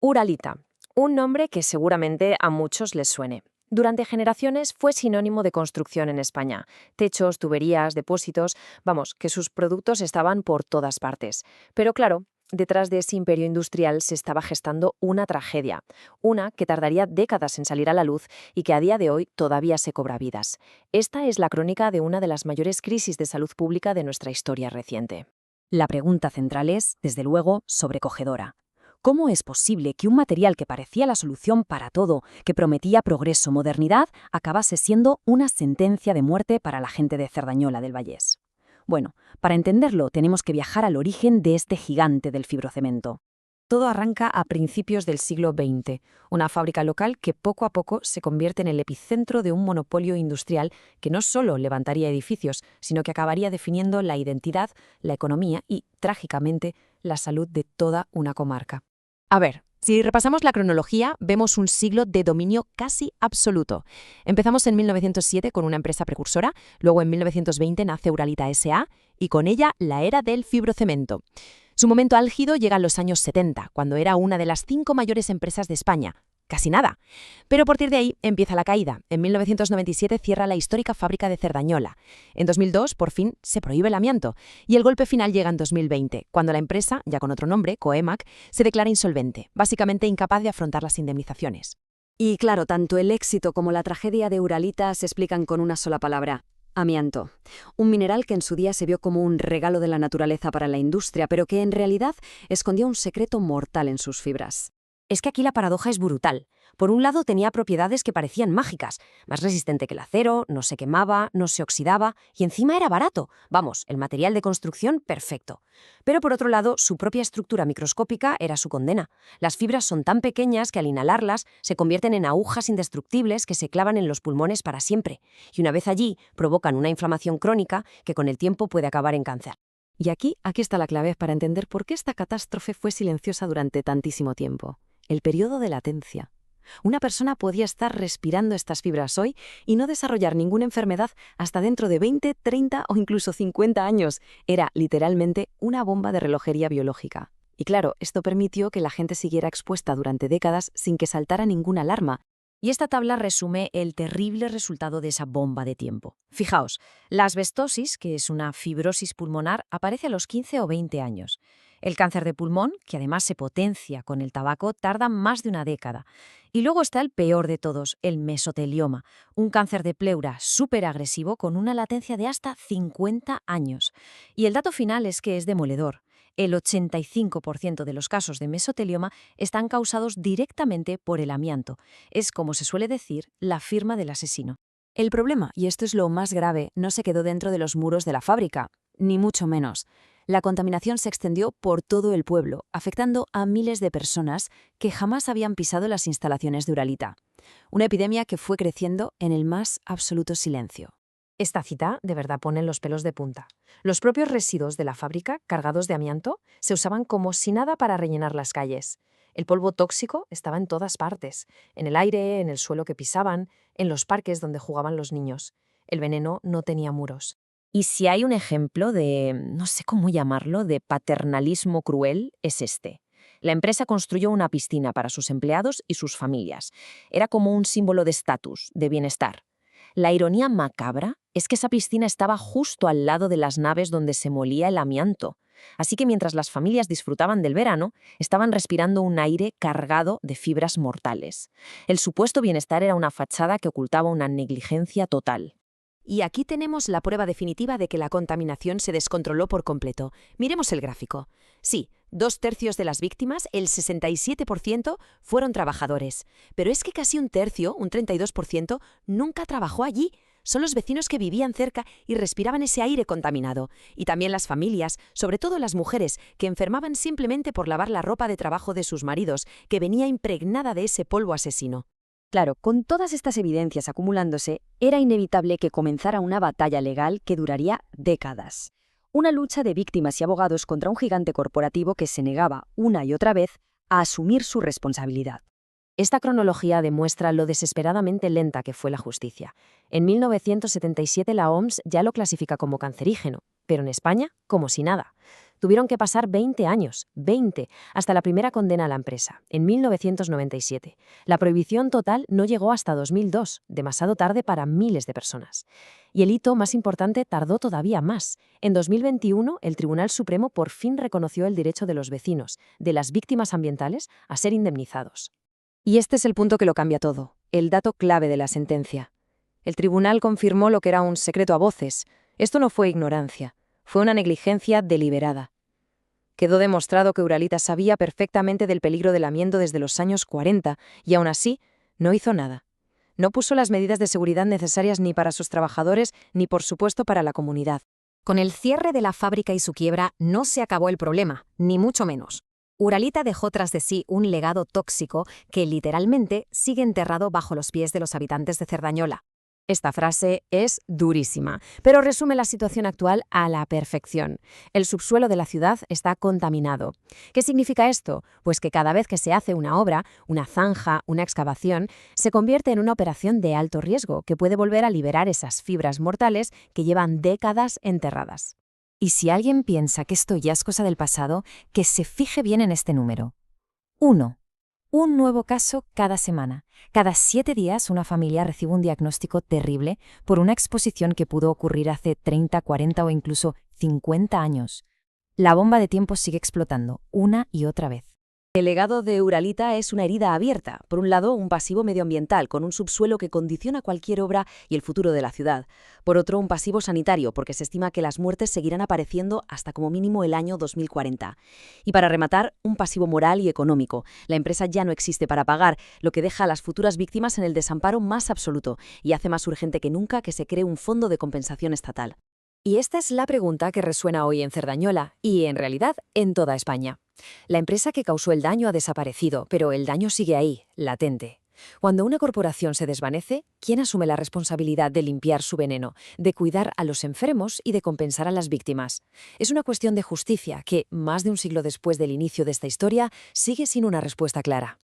Uralita, un nombre que seguramente a muchos les suene. Durante generaciones fue sinónimo de construcción en España. Techos, tuberías, depósitos, vamos, que sus productos estaban por todas partes. Pero claro, detrás de ese imperio industrial se estaba gestando una tragedia, una que tardaría décadas en salir a la luz y que a día de hoy todavía se cobra vidas. Esta es la crónica de una de las mayores crisis de salud pública de nuestra historia reciente. La pregunta central es, desde luego, sobrecogedora. ¿Cómo es posible que un material que parecía la solución para todo, que prometía progreso, modernidad, acabase siendo una sentencia de muerte para la gente de Cerdañola del Vallés? Bueno, para entenderlo tenemos que viajar al origen de este gigante del fibrocemento. Todo arranca a principios del siglo XX, una fábrica local que poco a poco se convierte en el epicentro de un monopolio industrial que no solo levantaría edificios, sino que acabaría definiendo la identidad, la economía y, trágicamente, la salud de toda una comarca. A ver, si repasamos la cronología, vemos un siglo de dominio casi absoluto. Empezamos en 1907 con una empresa precursora, luego en 1920 nace Uralita S.A. y con ella la era del fibrocemento. Su momento álgido llega en los años 70, cuando era una de las 5 mayores empresas de España. Casi nada. Pero a partir de ahí empieza la caída. En 1997 cierra la histórica fábrica de Cerdañola. En 2002, por fin, se prohíbe el amianto. Y el golpe final llega en 2020, cuando la empresa, ya con otro nombre, Coemac, se declara insolvente, básicamente incapaz de afrontar las indemnizaciones. Y claro, tanto el éxito como la tragedia de Uralita se explican con una sola palabra: amianto. Un mineral que en su día se vio como un regalo de la naturaleza para la industria, pero que en realidad escondía un secreto mortal en sus fibras. Es que aquí la paradoja es brutal. Por un lado tenía propiedades que parecían mágicas, más resistente que el acero, no se quemaba, no se oxidaba y encima era barato. Vamos, el material de construcción perfecto. Pero por otro lado, su propia estructura microscópica era su condena. Las fibras son tan pequeñas que al inhalarlas se convierten en agujas indestructibles que se clavan en los pulmones para siempre. Y una vez allí, provocan una inflamación crónica que con el tiempo puede acabar en cáncer. Y aquí está la clave para entender por qué esta catástrofe fue silenciosa durante tantísimo tiempo. El periodo de latencia. Una persona podía estar respirando estas fibras hoy y no desarrollar ninguna enfermedad hasta dentro de 20, 30 o incluso 50 años. Era literalmente una bomba de relojería biológica. Y claro, esto permitió que la gente siguiera expuesta durante décadas sin que saltara ninguna alarma. Y esta tabla resume el terrible resultado de esa bomba de tiempo. Fijaos, la asbestosis, que es una fibrosis pulmonar, aparece a los 15 o 20 años. El cáncer de pulmón, que además se potencia con el tabaco, tarda más de una década. Y luego está el peor de todos, el mesotelioma, un cáncer de pleura súper agresivo con una latencia de hasta 50 años. Y el dato final es que es demoledor. El 85% de los casos de mesotelioma están causados directamente por el amianto. Es, como se suele decir, la firma del asesino. El problema, y esto es lo más grave, no se quedó dentro de los muros de la fábrica, ni mucho menos. La contaminación se extendió por todo el pueblo, afectando a miles de personas que jamás habían pisado las instalaciones de Uralita. Una epidemia que fue creciendo en el más absoluto silencio. Esta cita de verdad pone los pelos de punta. Los propios residuos de la fábrica, cargados de amianto, se usaban como si nada para rellenar las calles. El polvo tóxico estaba en todas partes, en el aire, en el suelo que pisaban, en los parques donde jugaban los niños. El veneno no tenía muros. Y si hay un ejemplo de, no sé cómo llamarlo, de paternalismo cruel, es este. La empresa construyó una piscina para sus empleados y sus familias. Era como un símbolo de estatus, de bienestar. La ironía macabra es que esa piscina estaba justo al lado de las naves donde se molía el amianto. Así que mientras las familias disfrutaban del verano, estaban respirando un aire cargado de fibras mortales. El supuesto bienestar era una fachada que ocultaba una negligencia total. Y aquí tenemos la prueba definitiva de que la contaminación se descontroló por completo. Miremos el gráfico. Sí, 2/3 de las víctimas, el 67%, fueron trabajadores. Pero es que casi un tercio, un 32%, nunca trabajó allí. Son los vecinos que vivían cerca y respiraban ese aire contaminado. Y también las familias, sobre todo las mujeres, que enfermaban simplemente por lavar la ropa de trabajo de sus maridos, que venía impregnada de ese polvo asesino. Claro, con todas estas evidencias acumulándose, era inevitable que comenzara una batalla legal que duraría décadas. Una lucha de víctimas y abogados contra un gigante corporativo que se negaba una y otra vez a asumir su responsabilidad. Esta cronología demuestra lo desesperadamente lenta que fue la justicia. En 1977 la OMS ya lo clasifica como cancerígeno, pero en España como si nada. Tuvieron que pasar 20 años, 20, hasta la primera condena a la empresa, en 1997. La prohibición total no llegó hasta 2002, demasiado tarde para miles de personas. Y el hito más importante tardó todavía más. En 2021, el Tribunal Supremo por fin reconoció el derecho de los vecinos, de las víctimas ambientales, a ser indemnizados. Y este es el punto que lo cambia todo, el dato clave de la sentencia. El tribunal confirmó lo que era un secreto a voces. Esto no fue ignorancia, fue una negligencia deliberada. Quedó demostrado que Uralita sabía perfectamente del peligro del amianto desde los años 40 y aún así no hizo nada. No puso las medidas de seguridad necesarias ni para sus trabajadores ni, por supuesto, para la comunidad. Con el cierre de la fábrica y su quiebra no se acabó el problema, ni mucho menos. Uralita dejó tras de sí un legado tóxico que literalmente sigue enterrado bajo los pies de los habitantes de Cerdañola. Esta frase es durísima, pero resume la situación actual a la perfección. El subsuelo de la ciudad está contaminado. ¿Qué significa esto? Pues que cada vez que se hace una obra, una zanja, una excavación, se convierte en una operación de alto riesgo que puede volver a liberar esas fibras mortales que llevan décadas enterradas. Y si alguien piensa que esto ya es cosa del pasado, que se fije bien en este número. 1. Un nuevo caso cada semana. Cada 7 días una familia recibe un diagnóstico terrible por una exposición que pudo ocurrir hace 30, 40 o incluso 50 años. La bomba de tiempo sigue explotando una y otra vez. El legado de Uralita es una herida abierta. Por un lado, un pasivo medioambiental, con un subsuelo que condiciona cualquier obra y el futuro de la ciudad. Por otro, un pasivo sanitario, porque se estima que las muertes seguirán apareciendo hasta como mínimo el año 2040. Y para rematar, un pasivo moral y económico. La empresa ya no existe para pagar, lo que deja a las futuras víctimas en el desamparo más absoluto y hace más urgente que nunca que se cree un fondo de compensación estatal. Y esta es la pregunta que resuena hoy en Cerdañola y, en realidad, en toda España. La empresa que causó el daño ha desaparecido, pero el daño sigue ahí, latente. Cuando una corporación se desvanece, ¿quién asume la responsabilidad de limpiar su veneno, de cuidar a los enfermos y de compensar a las víctimas? Es una cuestión de justicia que, más de un siglo después del inicio de esta historia, sigue sin una respuesta clara.